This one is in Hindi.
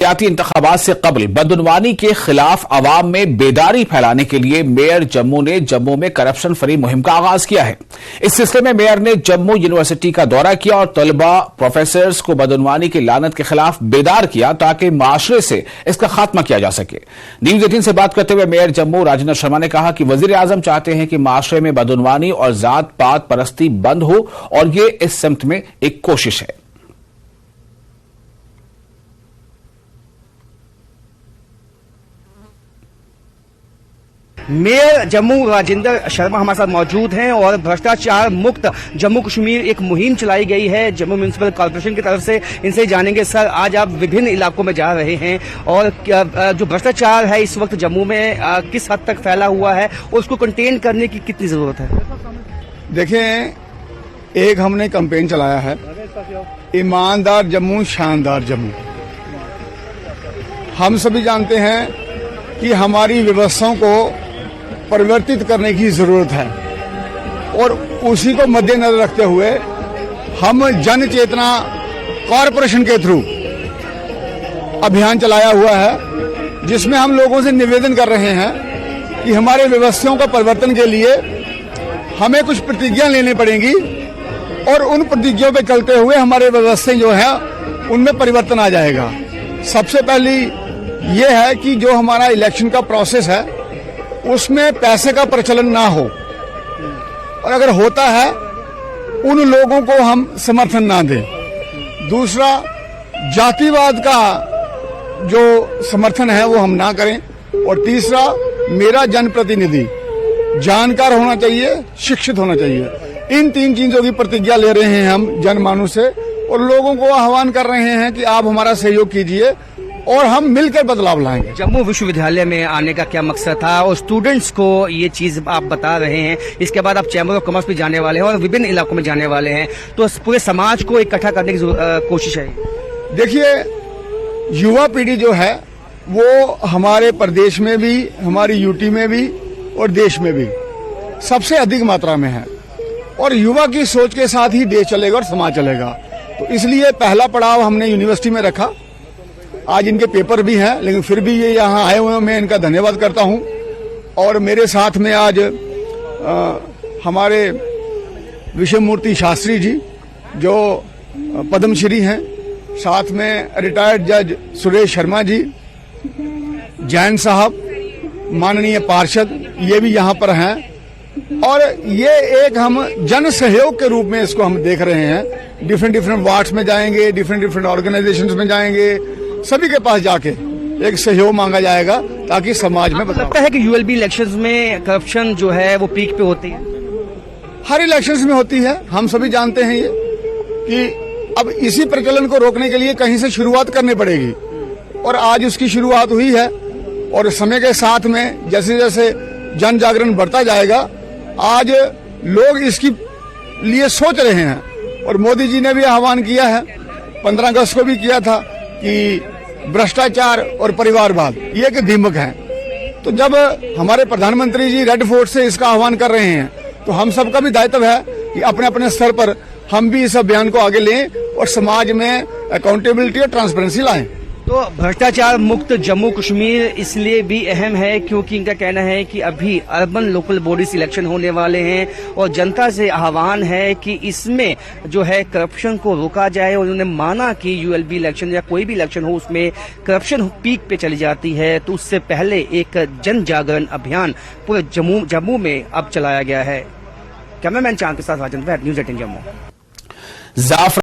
सियासी इंतखाबात से कबल बदउनवानी के खिलाफ अवाम में बेदारी फैलाने के लिए मेयर जम्मू ने जम्मू में करप्शन फ्री मुहिम का आगाज किया है। इस सिलसिले में मेयर ने जम्मू यूनिवर्सिटी का दौरा किया और तलबा प्रोफेसर्स को बदउनवानी की लानत के खिलाफ बेदार किया ताकि माशरे से इसका खात्मा किया जा सके। न्यूज 18 से बात करते हुए मेयर जम्मू राजेंद्र शर्मा ने कहा कि वजीर आजम चाहते हैं कि माशरे में बदउनवानी और जात पात परस्ती बंद हो और ये इस सिमत में एक कोशिश है। मेयर जम्मू राजेंद्र शर्मा हमारे साथ मौजूद हैं और भ्रष्टाचार मुक्त जम्मू कश्मीर एक मुहिम चलाई गई है जम्मू म्युनिसिपल कॉर्पोरेशन की तरफ से। इनसे जानेंगे सर, आज आप विभिन्न इलाकों में जा रहे हैं और जो भ्रष्टाचार है इस वक्त जम्मू में किस हद तक फैला हुआ है और उसको कंटेन करने की कितनी जरूरत है? देखें, एक हमने कैंपेन चलाया है ईमानदार जम्मू शानदार जम्मू। हम सभी जानते हैं कि हमारी व्यवस्थाओं को परिवर्तित करने की जरूरत है और उसी को मद्देनजर रखते हुए हम जन चेतना कॉरपोरेशन के थ्रू अभियान चलाया हुआ है, जिसमें हम लोगों से निवेदन कर रहे हैं कि हमारे व्यवस्थाओं का परिवर्तन के लिए हमें कुछ प्रतिज्ञा लेनी पड़ेंगी और उन प्रतिज्ञाओं पे चलते हुए हमारे व्यवस्थाएं जो है उनमें परिवर्तन आ जाएगा। सबसे पहली ये है कि जो हमारा इलेक्शन का प्रोसेस है उसमें पैसे का प्रचलन ना हो और अगर होता है उन लोगों को हम समर्थन ना दें। दूसरा, जातिवाद का जो समर्थन है वो हम ना करें। और तीसरा, मेरा जनप्रतिनिधि जानकार होना चाहिए, शिक्षित होना चाहिए। इन तीन चीजों की प्रतिज्ञा ले रहे हैं हम जनमानस से और लोगों को आह्वान कर रहे हैं कि आप हमारा सहयोग कीजिए और हम मिलकर बदलाव लाएंगे। जम्मू विश्वविद्यालय में आने का क्या मकसद था और स्टूडेंट्स को ये चीज आप बता रहे हैं, इसके बाद आप चैम्बर ऑफ कॉमर्स भी जाने वाले हैं और विभिन्न इलाकों में जाने वाले हैं, तो पूरे समाज को इकट्ठा करने की कोशिश है। देखिए, युवा पीढ़ी जो है वो हमारे प्रदेश में भी, हमारी यूटी में भी और देश में भी सबसे अधिक मात्रा में है और युवा की सोच के साथ ही देश चलेगा और समाज चलेगा। तो इसलिए पहला पड़ाव हमने यूनिवर्सिटी में रखा। आज इनके पेपर भी हैं, लेकिन फिर भी ये यहाँ आए हुए हैं, मैं इनका धन्यवाद करता हूँ। और मेरे साथ में आज हमारे विश्वमूर्ति शास्त्री जी जो पद्मश्री हैं, साथ में रिटायर्ड जज सुरेश शर्मा जी, जैन साहब, माननीय पार्षद, ये भी यहाँ पर हैं। और ये एक हम जन सहयोग के रूप में इसको हम देख रहे हैं। डिफरेंट वार्ड्स में जाएंगे, डिफरेंट ऑर्गेनाइजेशंस में जाएंगे, सभी के पास जाके एक सहयोग मांगा जाएगा ताकि समाज में बदलाव। लगता है कि यूएलबी इलेक्शंस में करप्शन जो है वो पीक पे होती है। हर इलेक्शंस में होती है, हम सभी जानते हैं ये कि अब इसी प्रचलन को रोकने के लिए कहीं से शुरुआत करनी पड़ेगी और आज उसकी शुरुआत हुई है। और समय के साथ में जैसे जैसे जन जागरण बढ़ता जाएगा, आज लोग इसकी लिए सोच रहे हैं। और मोदी जी ने भी आह्वान किया है, 15 अगस्त को भी किया था कि भ्रष्टाचार और परिवारवाद ये एक दीमक है। तो जब हमारे प्रधानमंत्री जी रेड फोर्ट से इसका आह्वान कर रहे हैं तो हम सबका भी दायित्व है कि अपने अपने स्तर पर हम भी इस अभियान को आगे लें और समाज में अकाउंटेबिलिटी और ट्रांसपेरेंसी लाएं। तो भ्रष्टाचार मुक्त जम्मू कश्मीर इसलिए भी अहम है क्योंकि इनका कहना है कि अभी अर्बन लोकल बॉडी सिलेक्शन होने वाले हैं और जनता से आह्वान है कि इसमें जो है करप्शन को रोका जाए। और उन्होंने माना कि यूएलबी इलेक्शन या कोई भी इलेक्शन हो उसमें करप्शन पीक पे चली जाती है, तो उससे पहले एक जन जागरण अभियान पूरे जम्मू में अब चलाया गया है। कैमरामैन चांद के साथ राजेंद्र, न्यूज 18 जम्मू।